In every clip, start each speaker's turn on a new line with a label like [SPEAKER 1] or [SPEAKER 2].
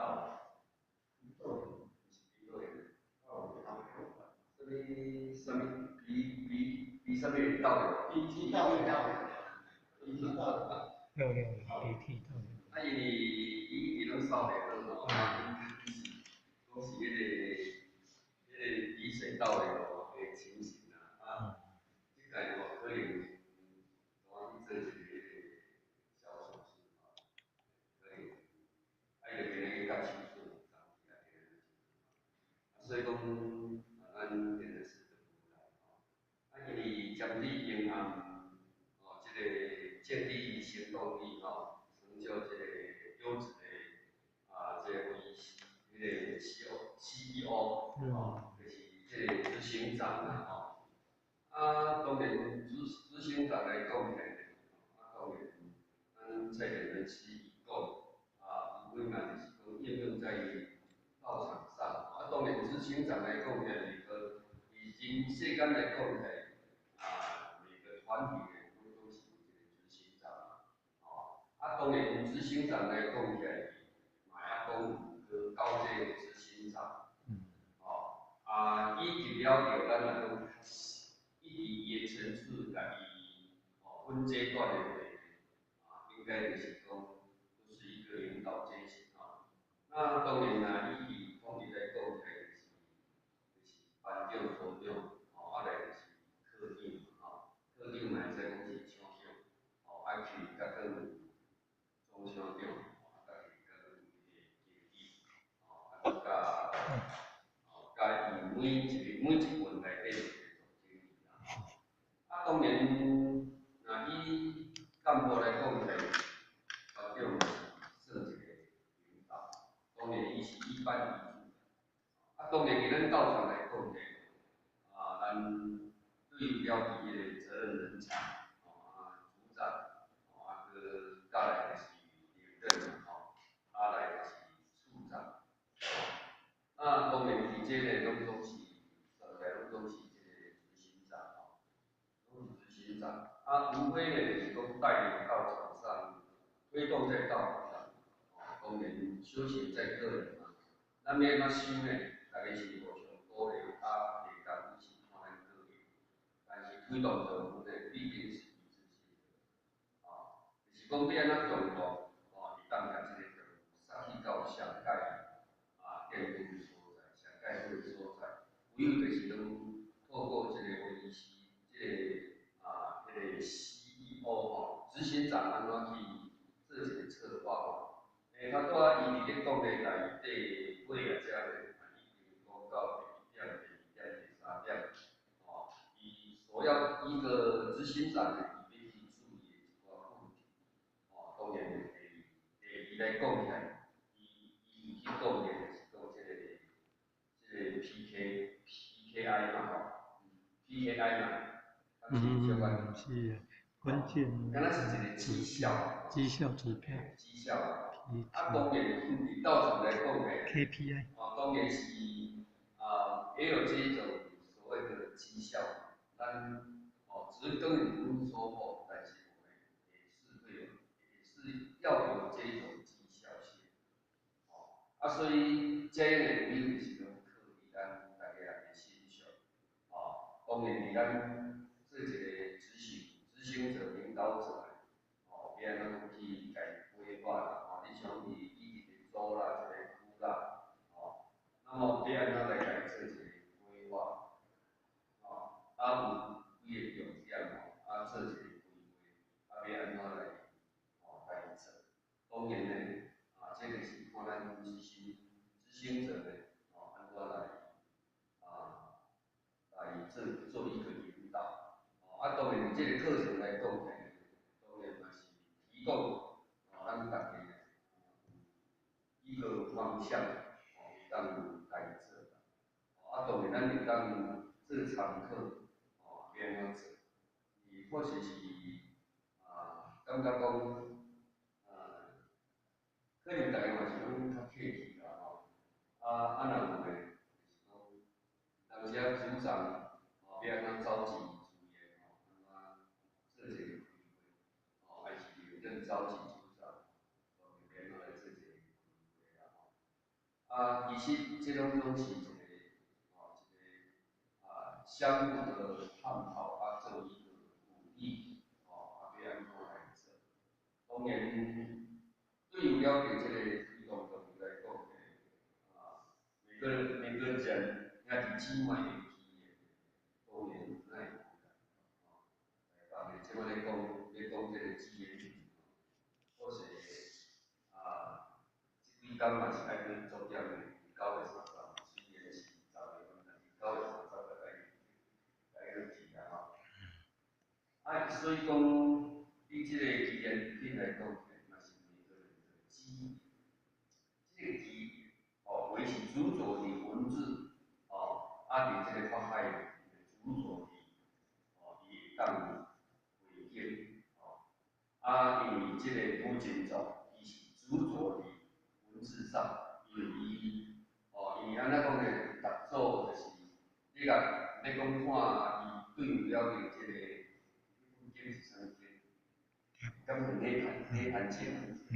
[SPEAKER 1] 道，什么比什么道的？比道的道，比剃道的。
[SPEAKER 2] 比剃道。
[SPEAKER 1] 啊，伊拢扫袂好吼，拢是比水道的吼的情形啦，即个吼可能我去做一个小手术吼，可能爱就变个甲手术，所以讲咱变成是因为针对银行这个建立行动力成就这个优质的这个这个 CEO 就是这个执行长当然执行长来讲起来，当然咱蔡英文是讲有几嘛就是讲应用在道场上当然执行长来讲起来，以前世间来讲起来。每个团体呢，都是一个执行长当然执行长来讲起来，嘛也讲个高阶的执行长，伊入了咱来讲，伊的层次甲伊分阶段的应该就是讲，都是一个领导阶层那当然啦，伊统一来讲起来就是班长、组长，来就是科长科长嘛，即讲是厂长，爱去甲个总厂长，甲去甲个经理，甲伊每一份内底做经理当然，那以干部来讲起来，班长算一个领导，当然伊是一般为主。当然伫咱道场来讲起来，咱对了伊的责任人才，组长，个再来就是领导，来就是处长。当然伫这个拢总是，大概拢总是这个执行长拢是执行长。无非呢就是讲带领到场上，推动在道场上，当然修行在个人咱要怎想呢？大家是互相鼓励，下工是看咱个人，但是推动者呢，必定是以自己就是讲要安怎中度，会当甲这个任务发挥到上界健康的所在，上界好的所在。有就是讲透过这个医师，这个迄个 CEO 执行长安怎去做一个策划较多伊伫咧讲的内底尾啊，遮个已经讲到第1点、第2点、第3点，伊所要一个执行长呢，伊要去注意的一寡问题，当然伊来讲起来，伊去讲的是讲这个 PKI 嘛，PKI 嘛，
[SPEAKER 2] 是关键。
[SPEAKER 1] 敢若是一个绩效
[SPEAKER 2] 指标。
[SPEAKER 1] 绩效当然伫道场来讲的
[SPEAKER 2] KPI。
[SPEAKER 1] 当然是也有这一种所谓的绩效，但只是跟你不说但是我们也是要有这一种绩效性。所以这呢，有就是讲考虑咱大家的心象。当然，伫咱做一个执行者、领导者要安怎去家规划啦，你像伊一个组啦、一个区啦，那么要安怎来家做一个规划？有几个重点做一个规划，要安怎来家做？当然呢，这个是看咱执行者呢，安怎来做一个引导。当然，这个课程来讲呢，当然嘛是提供咱大家一个方向，当来做。当然咱会当做常客，要安怎做？或许是感觉讲可能大家嘛是讲较客气啦若有诶，就是讲，当时组长要安怎召集组员做一个开会，还是认召集组长，要安怎来做一个开会其实这种是一个相互的探讨做一个鼓励，要安怎来做。当然，对于了解这个推动动物来讲每个人也是起码有体验，当然那即我来讲这个资源，或是这几工嘛是爱去做点的9月30，虽然是10月份，但是9月30来去去啊。所以讲，以这个语言品来讲，嘛是每个人的记忆。这个记为是主着的文字，伫这个发海的主着的，伊会当回应，因为这个古建筑，伊是主着的文字上，因为安怎讲呢？逐组就是你甲要讲看伊对有了解这个风景是啥物景，根本内涵性。伊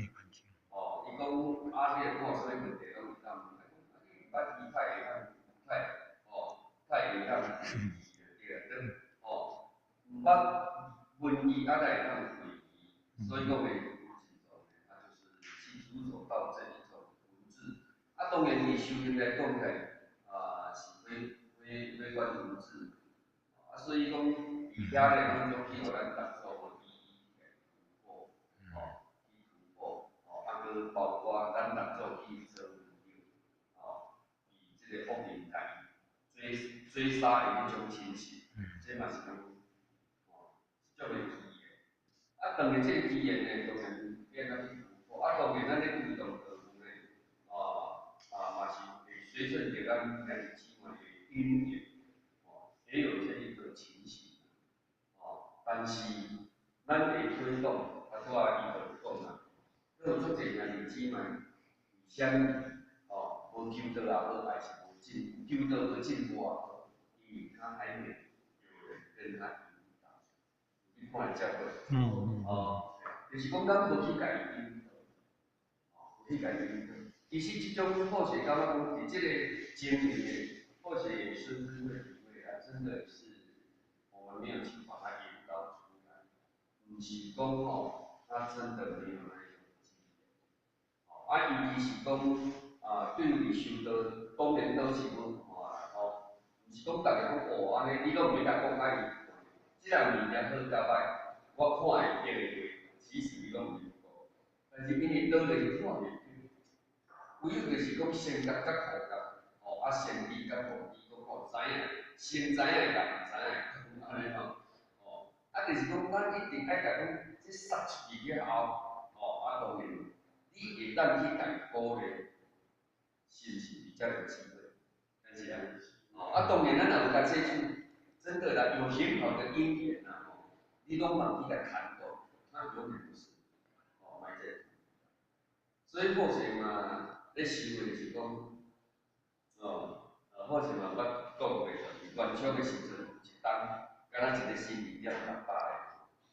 [SPEAKER 1] 讲你若看啥物问题，拢会当问来讲，你捌鱼太会晓太会晓对啦，毋捌文艺才会当会议，所以讲诶，就是去主走到这一种文字。当然以修行来讲起来，是要管文字，所以讲伫遐咧当中去互咱逐组去突破，去包括咱逐组去做研究，以这个福音台追杀的迄种情形，这嘛是足袂记的。当然这个语言呢，当然变咱去突破，当然咱咧推动学文呢，嘛是会随顺着咱家己起码的语言，也有这一个情形，但是咱会推动，拄伊就讲啦，有足侪名日子嘛，相遇，无求得也好，还是无进，求得无进步也好，因为他还没有人跟他引导，你看这个，就是讲咱无去家己引导，无去家己引导。其实这种或许刚刚讲，伫这个经里面，或许也深深的体会啊，真的是我们没有去把它引导出来，不是讲他真的没有那种经验，尤其是讲对于修道，当然都是要看啦，不是讲大家讲安尼，你拢袂甲讲伊，即样物件好甲歹，我看会对袂？其实你拢袂讲，但是因为倒来是看袂对。唯有就是讲先觉甲后觉，先知甲后知，搁知影，先知影甲毋知影，安尼就是讲咱一定爱甲讲，即杀出去了后，当然，你会当去家己鼓励，是毋是比较有机会？但是当然咱若有甲接触，真的啦，有很好的因缘你拢往去甲看到，那永远不是，买这，所以或许嘛。咧修的是讲，或是嘛，捌讲过，原厂的时阵，一单，敢若一个新2点600个，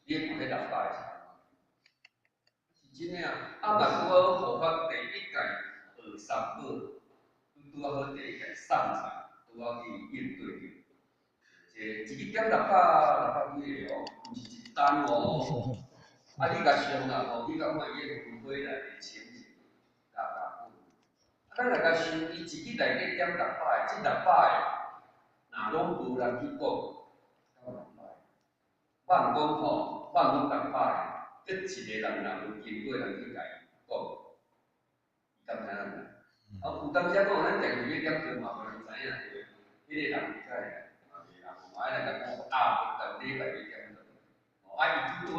[SPEAKER 1] 你看迄600个是安怎？是真诶嘛拄好互发第1届学三宝，拄好第1届送菜，拄好去应对着。1点600几个毋是一单你甲上啦你甲看伊个分配内底情形，咱来甲想，伊一日内底点600个，这600个，若拢无人去讲，敢600个？放讲放讲600个，一个人若有经过人去甲伊讲，伊敢知影无？有当时讲咱电话要点电嘛，无人知影对，迄个人袂知影，爱来甲讲等礼拜要点伊拄好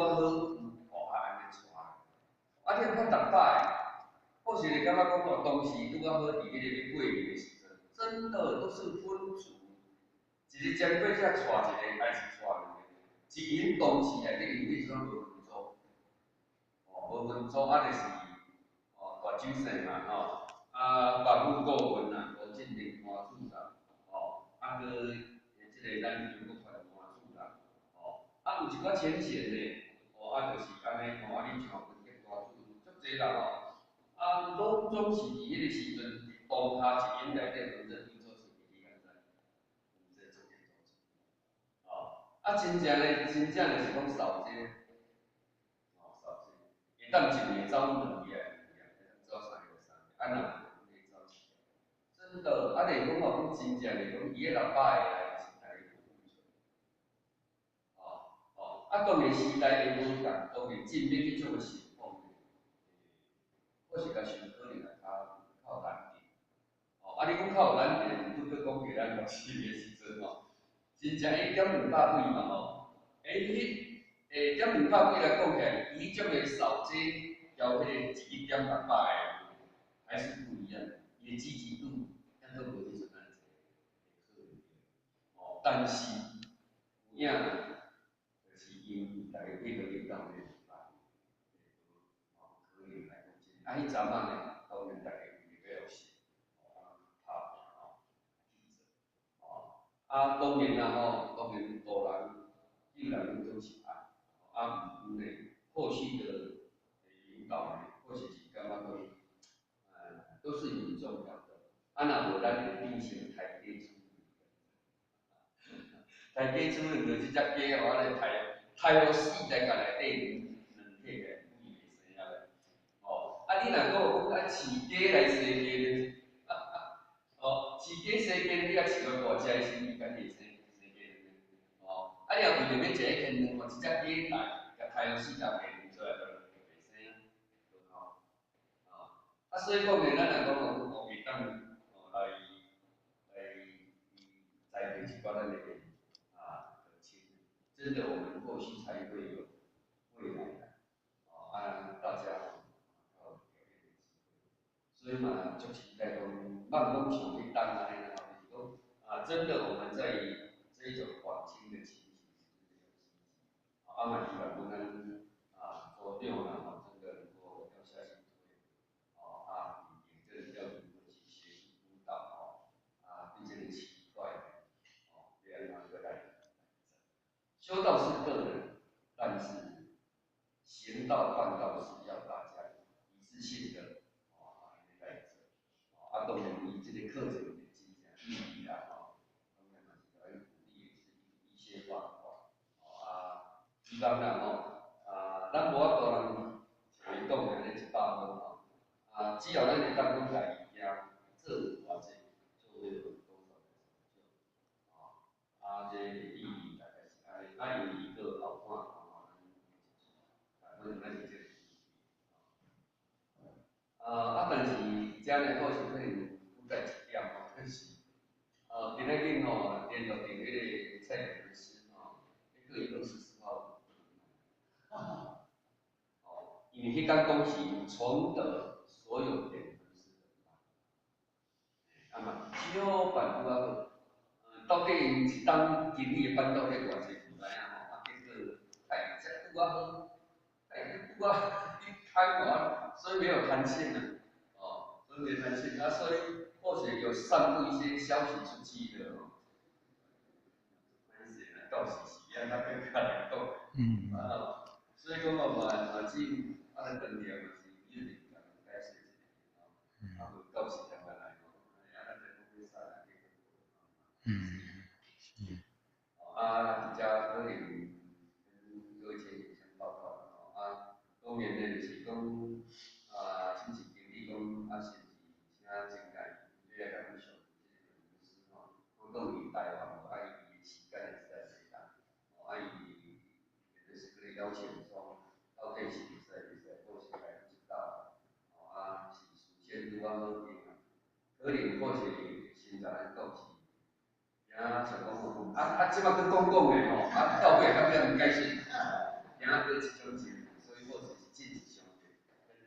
[SPEAKER 1] 安尼带，你看600个。或许你感觉讲当时拄好伫迄个过年的时阵，真的都是分组，一个尖对者带一个，还是带2个，一营同时内底有迄种无分组，无分组就是大酒席嘛法务顾问吴进玲换主任，搁即个咱中国团换主任，有一寡浅显的，就是安尼你像分结大主任，足侪人拢总是伫迄个时阵，当5趴一年内底门诊运作是2年在，我们这重点中心。哦，真正的就是讲扫街，哦扫街，一旦一年走2个，走3个，若无就走7个。真的，连讲哦，讲真正的讲，伊个600个来是台湾库存。当然时代会无共，当然进免去做个情况，我是甲想可能较难点。你讲较有难点，拄佫讲起咱6、7个时阵真正1.2百几嘛1.2百几来讲起来，伊种个扫街，交迄个1.600个，还是不一样的，伊个积极度，咱都无迄阵安济。但是有影，就是因大家几个月当面来，可能来讲真，迄阵呢，当然大家比较熟，拍当然啦当然多人既然都是爱，毋呢，后续的引导呢，或许是感觉讲，都是很重要的。若无咱就变成台阶主义。台阶主义就是只鸡互咱刣互死在家内底2体个，伊袂生啊咧。你若讲讲饲鸡来生鸡，饲鸡生鸡，你甲饲个大只的时，伊敢会生鸡？你若为着要食迄天卵，一只鸡来，甲刣互死，甲鸡出来就袂生所以讲呢，咱若讲会当来栽培一寡咱的核心，真的我们后续才会有未来的大家有表现的机会。所以嘛，足期待讲，莫讲像去等安尼啦，就是讲真的我们在这一种环境的情形是真的有积极。嘛希望咱组长啦，真的能够要下心推，也更要如何去协助辅导对这个奇怪别人个来修道是个人，但是行道办道是要大家一致性的来做。当然，伊这个课程的真正意义啦，当然嘛是要鼓励一些方法。希望啦咱无法度人像伊讲的安尼100分只要咱会当讲家己行，做有偌济，就会有多少的成就。这意义大概是安尼，有一个好看咱是这个意义。但是遮呢，或是可能附带一点就是今仔日连续订迄个蔡老师迄个伊24号。因为迄天讲是崇德所有点分师的嘛，少办拄好。到底一当经理办到底偌济唔知影结果这拄好，拄好一开完，所以没有弹性所以没弹性所以或许有散布一些消息出去的到时是让他更加来讲。所以讲嘛只咱当地嘛是一定要解释无到时才来咱就会使来这可能跟各位前辈先报告当然呢就是讲亲戚经理讲甚至请真介，你来甲阮上这个老师讲伊台湾伊的时间实在是长，伊就是可以邀请说到底是会使，或是来不知道是事先拄好好定可能或许现在咱讲是。想讲即摆去讲的到尾到尾唔解释，去一种情，所以或许是禁止上跟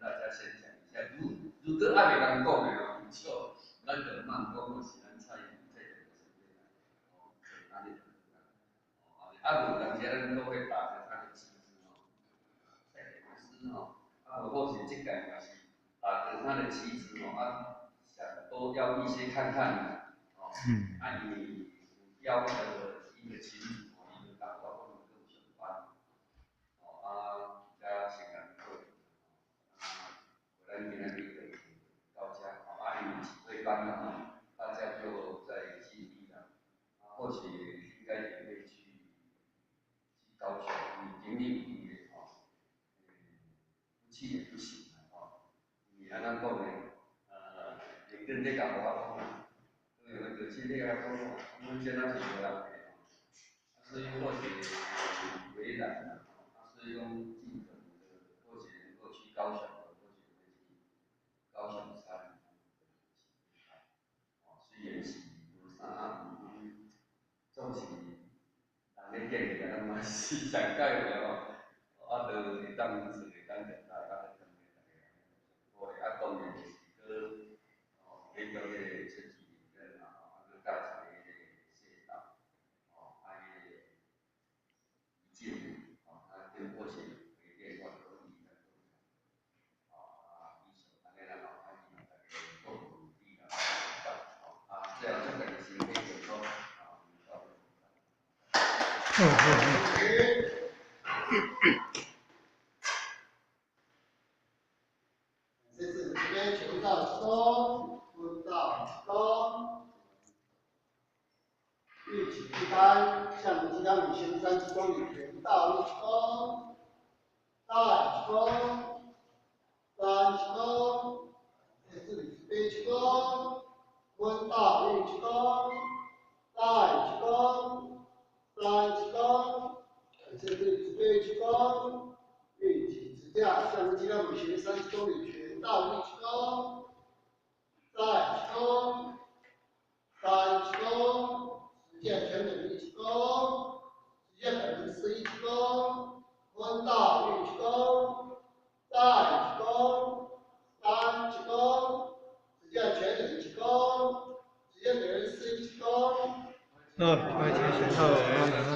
[SPEAKER 1] 大家先讲一下。如果还袂当讲的唔错，咱就慢讲，是咱蔡的身份安尼就无当时咱都会打着他的旗帜蔡老师或许这个嘛是打着他的旗帜想多要一些看看伊。要的一个清楚，一个感官不能够相关。加情感课，咱今天就到这，因为几位班长咱讲的，认真在甲无法讲啦，因为就是你来讲，阮现在是无人的，所以或许为难，所以讲尽可能的，或许能够去高雄，或许会去高雄山，虽然是无啥，总是人咧建议啊，嘛是上届有哦，啊，就会当算会当入来，啊，就当个大家，好诶，啊，当然就是去给到迄个设计人啊，啊，去教一个迄个设计，啊，迄个意见，啊，跟或许会变化可以的，啊，艺术安尼啦，啊，大家共同努力啦，啊，最后祝大家身体健康，啊，
[SPEAKER 3] 这次这边求道功，问道功，欲起一单，向金刚女行三之功与全道一功，大功，三功，这次悲功，问道一功，大功，三功，这次悲功。运起之下，向金刚女行三之功与全道一功，再功，三功，实践全本一功，实践本人十一功，温道一功，再功，三功，实践全本一功，实践本人十一功。
[SPEAKER 2] 快去学校。